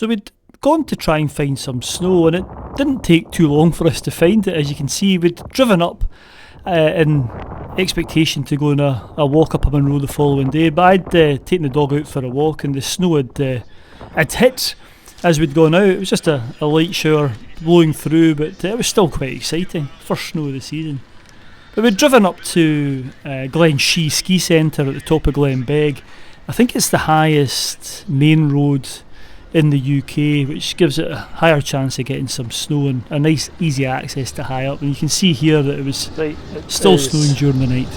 So we'd gone to try and find some snow, and it didn't take too long for us to find it. As you can see, we'd driven up in expectation to go on a walk up a Munro the following day, but I'd taken the dog out for a walk, and the snow had hit as we'd gone out. It was just a light shower blowing through, but it was still quite exciting. First snow of the season. But we'd driven up to Glenshee Ski Centre at the top of Glenbeg. I think it's the highest main road in the UK, which gives it a higher chance of getting some snow and a nice easy access to high up. And you can see here that it was still snowing during the night.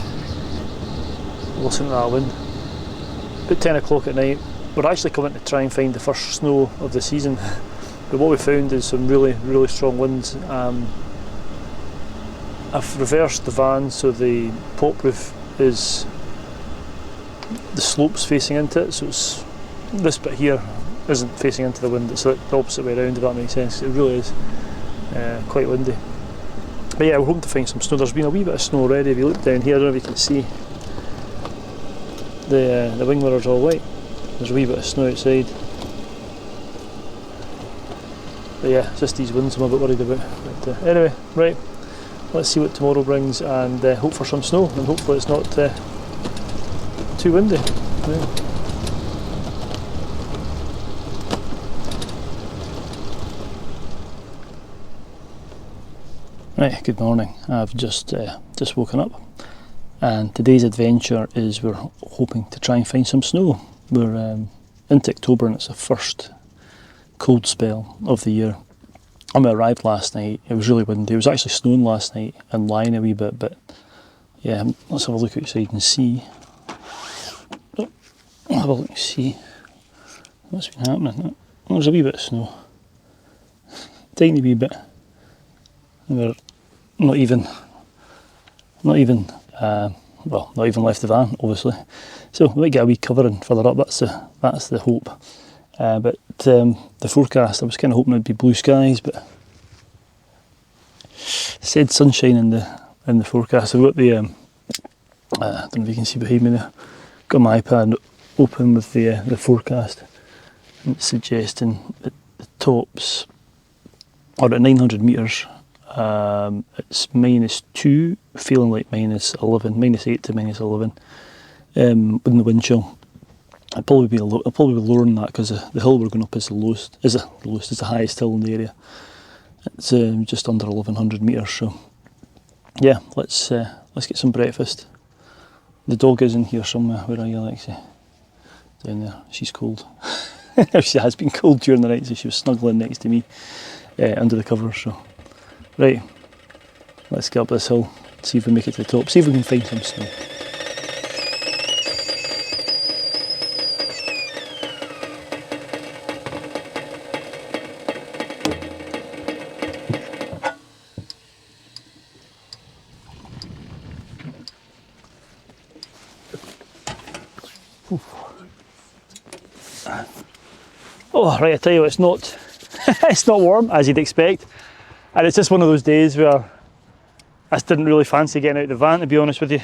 Listen to that wind. About 10 o'clock at night, we're actually coming to try and find the first snow of the season, but what we found is some really strong winds. I've reversed the van so the pop roof is the slopes facing into it, so it's this bit here isn't facing into the wind, it's the opposite way around, if that makes sense. It really is quite windy. But yeah, we're hoping to find some snow. There's been a wee bit of snow already. If you look down here, I don't know if you can see the wing mirror's all white. There's a wee bit of snow outside. But yeah, it's just these winds I'm a bit worried about. But anyway, right, let's see what tomorrow brings and hope for some snow, and hopefully it's not too windy. Yeah. Right, good morning. I've just woken up, and today's adventure is we're hoping to try and find some snow. We're into October and it's the first cold spell of the year. When we arrived last night, it was really windy. It was actually snowing last night and lying a wee bit, but yeah, let's have a look outside and see. Have a look and see what's been happening. There's a wee bit of snow, tiny wee bit. And we're not even left the van, obviously. So we might get a wee covering further up. That's the hope. But the forecast, I was kind of hoping it'd be blue skies, but it said sunshine in the forecast. I've got the I don't know if you can see behind me there. Got my iPad open with the forecast, and it's suggesting that the tops are at 900 metres. It's -2, feeling like -11, -8 to -11. With the wind chill, I'll probably be lower than that because the hill we're going up is the highest hill in the area. It's just under 1100 metres. So yeah, let's get some breakfast. The dog is in here somewhere. Where are you, Alexi? Down there. She's cold. She has been cold during the night, so she was snuggling next to me under the covers. So right, let's get up this hill, see if we make it to the top, see if we can find some snow. Oh, right, I tell you what, it's not it's not warm as you'd expect, and it's just one of those days where I just didn't really fancy getting out of the van, to be honest with you.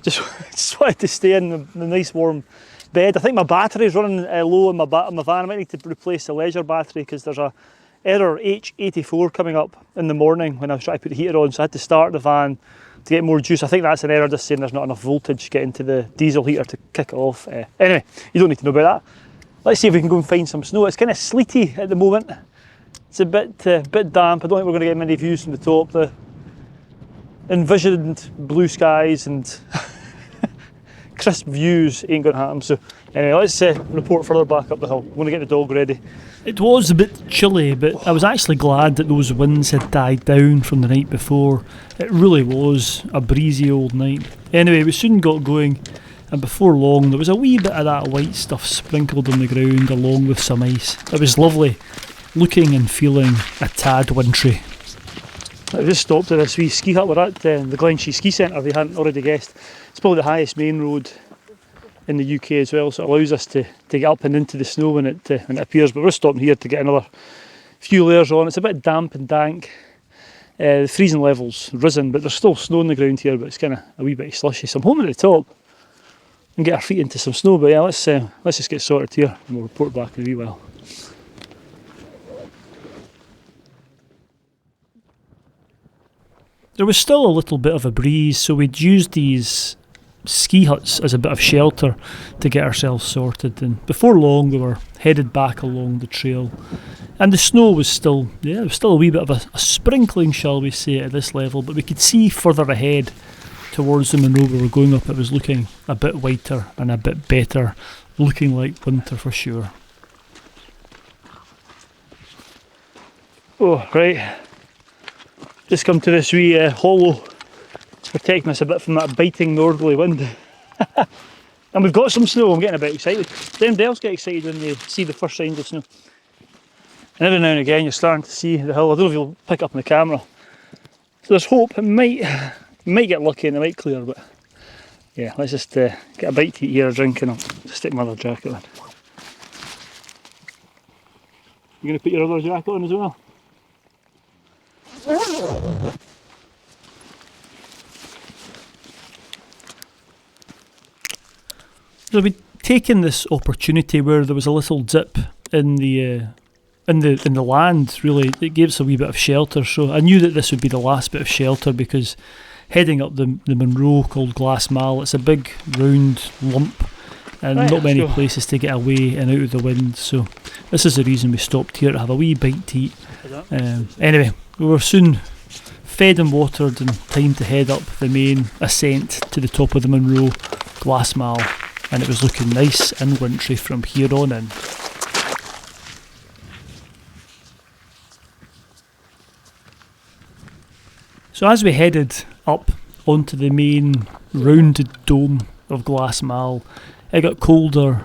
Just wanted to stay in the nice warm bed. I think my battery's running low in my van. I might need to replace the leisure battery because there's a error H84 coming up in the morning when I was trying to put the heater on, so I had to start the van to get more juice. I think that's an error just saying there's not enough voltage getting to the diesel heater to kick it off. Anyway, you don't need to know about that. Let's see if we can go and find some snow. It's kind of sleety at the moment. It's a bit damp. I don't think we're going to get many views from the top. The envisioned blue skies and crisp views ain't going to happen. So anyway, let's report further back up the hill. I'm going to get the dog ready. It was a bit chilly, but I was actually glad that those winds had died down from the night before. It really was a breezy old night. Anyway, we soon got going, and before long there was a wee bit of that white stuff sprinkled on the ground along with some ice. It was lovely, looking and feeling a tad wintry. I just stopped at this wee ski hut. We're at the Glenshee Ski Centre, if you hadn't already guessed. It's probably the highest main road in the UK as well, so it allows us to get up and into the snow when it appears. But we're stopping here to get another few layers on. It's a bit damp and dank. The freezing level's risen, but there's still snow on the ground here, but it's kind of a wee bit slushy. So I'm hoping at the top and get our feet into some snow. But yeah, let's just get sorted here and we'll report back in a wee while. there was still a little bit of a breeze, so we'd used these ski huts as a bit of shelter to get ourselves sorted, and before long we were headed back along the trail, and the snow was still, there was still a wee bit of a sprinkling, shall we say, at this level, but we could see further ahead towards the Munro we were going up, it was looking a bit whiter and a bit better, looking like winter for sure. Oh, right, just come to this wee hollow. It's protecting us a bit from that biting northerly wind. And we've got some snow, I'm getting a bit excited. Does anybody else get excited when they see the first signs of snow? And every now and again you're starting to see the hill. I don't know if you'll pick up on the camera. So there's hope, it might get lucky and it might clear, but yeah, let's just get a bite to eat here, a drink, and I'll stick my other jacket on. You going to put your other jacket on as well? So we'd taken this opportunity where there was a little dip in the land, really. It gave us a wee bit of shelter, so I knew that this would be the last bit of shelter, because heading up the Munro, called Glas Maol, it's a big round lump and not many places to get away and out of the wind, so this is the reason we stopped here, to have a wee bite to eat. Anyway, we were soon fed and watered and time to head up the main ascent to the top of the Munro, Glas Maol, and it was looking nice and wintry from here on in. So as we headed up onto the main rounded dome of Glas Maol, it got colder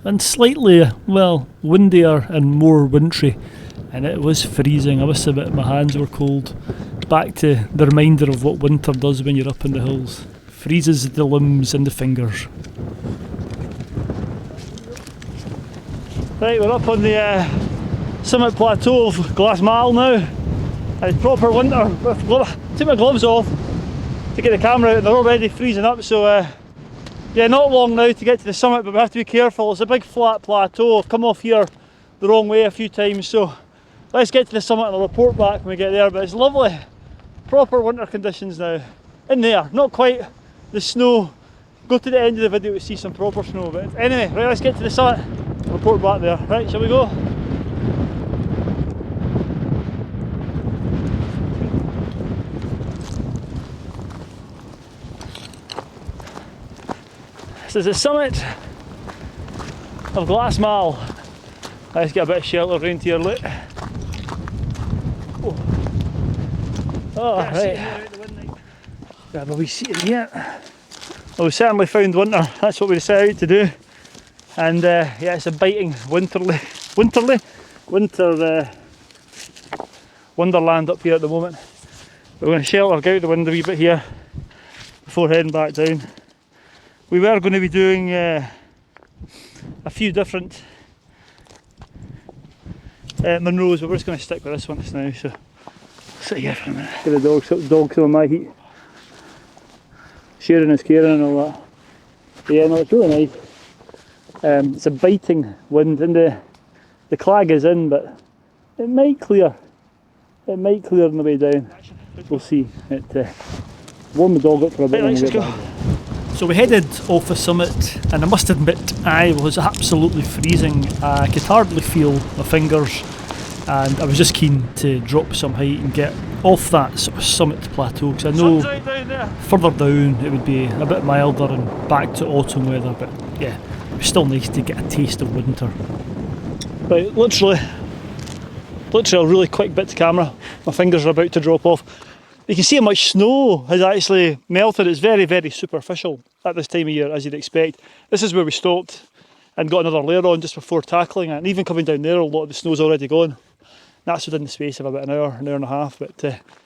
and slightly, well, windier and more wintry, and it was freezing. I must admit my hands were cold. Back to the reminder of what winter does when you're up in the hills. Freezes the limbs and the fingers. Right, we're up on the summit plateau of Glas Maol now. And it's proper winter. Took my gloves off to get the camera out and they're already freezing up, so yeah, not long now to get to the summit, but we have to be careful. It's a big flat plateau. I've come off here the wrong way a few times, so let's get to the summit and I'll report back when we get there. But it's lovely, proper winter conditions now. In there, not quite the snow. Go to the end of the video to see some proper snow, but anyway, right, let's get to the summit, report back there. Right, shall we go? This is the summit of Glas Maol. Let's get a bit of shelter around here, look. Oh, right. Grab a wee seat in here. Well, we certainly found winter, that's what we set out to do. And yeah, it's a biting winter wonderland up here at the moment. We're going to shelter, get out the wind a wee bit here before heading back down. We were going to be doing a few different Munros, but we're just going to stick with this one just now. So sit here for a minute. Get the dog some of my heat. Sharing is caring and all that. But yeah, no, it's really nice. It's a biting wind and the clag is in, but it might clear. It might clear on the way down. We'll see. It warm the dog up for a bit. Right, let's go. So we headed off the summit, and I must admit I was absolutely freezing. I could hardly feel my fingers, and I was just keen to drop some height and get off that sort of summit plateau, because I know further down it would be a bit milder and back to autumn weather, but yeah, it was still nice to get a taste of winter. Right, literally a really quick bit to camera. My fingers are about to drop off. You can see how much snow has actually melted. It's very, very superficial at this time of year, as you'd expect. This is where we stopped and got another layer on just before tackling it, and even coming down there a lot of the snow's already gone. That's within the space of about an hour and a half, but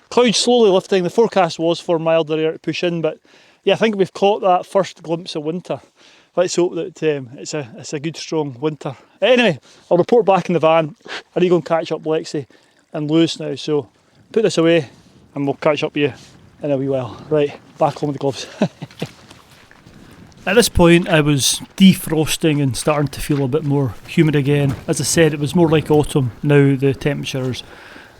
clouds slowly lifting. The forecast was for milder air to push in, but yeah, I think we've caught that first glimpse of winter. Let's hope that it's a good strong winter. Anyway, I'll report back in the van. I need to go and catch up Lexi and Lewis now, so put this away and we'll catch up with you in a wee while. Right, back home with the gloves. At this point I was defrosting and starting to feel a bit more humid again. As I said, it was more like autumn. Now the temperatures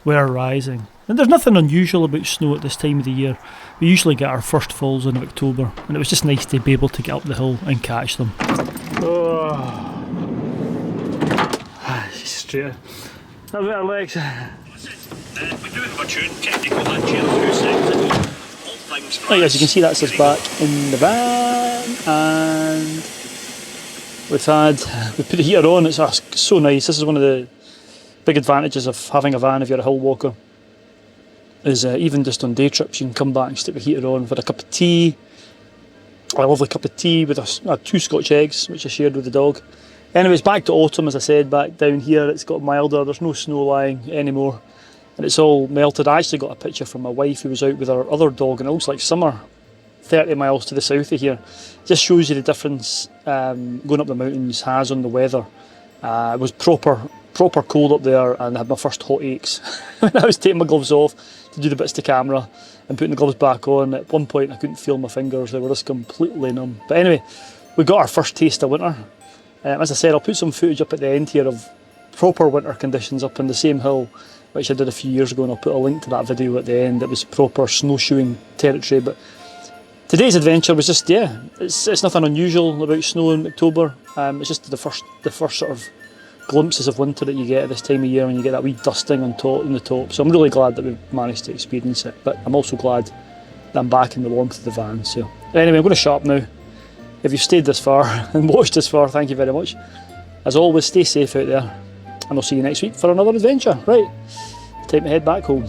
were rising. And there's nothing unusual about snow at this time of the year. We usually get our first falls in October, and it was just nice to be able to get up the hill and catch them. Oh. She's straight. How about our legs? We do have a tune, technical and chair, 2 seconds ago. All things Right, as you can see, that's us back in the van, and we put the heater on. It's so nice. This is one of the big advantages of having a van if you're a hill walker. Is even just on day trips, you can come back and stick the heater on for a cup of tea, a lovely cup of tea with 2 Scotch eggs, which I shared with the dog. Anyways, back to autumn, as I said, back down here. It's got milder. There's no snow lying anymore, and it's all melted. I actually got a picture from my wife who was out with her other dog, and it looks like summer 30 miles to the south of here. Just shows you the difference going up the mountains has on the weather. It was proper cold up there, and I had my first hot aches when I was taking my gloves off to do the bits to camera and putting the gloves back on. At one point I couldn't feel my fingers, they were just completely numb. But anyway, we got our first taste of winter. As I said, I'll put some footage up at the end here of proper winter conditions up on the same hill which I did a few years ago, and I'll put a link to that video at the end. It was proper snowshoeing territory. But today's adventure was just, it's nothing unusual about snow in October. It's just the first sort of glimpses of winter that you get at this time of year, when you get that wee dusting on the top. So I'm really glad that we've managed to experience it, but I'm also glad that I'm back in the warmth of the van. So anyway, I'm going to shut up now. If you've stayed this far and watched this far, thank you very much. As always, stay safe out there, and I'll see you next week for another adventure. Right, time to head back home.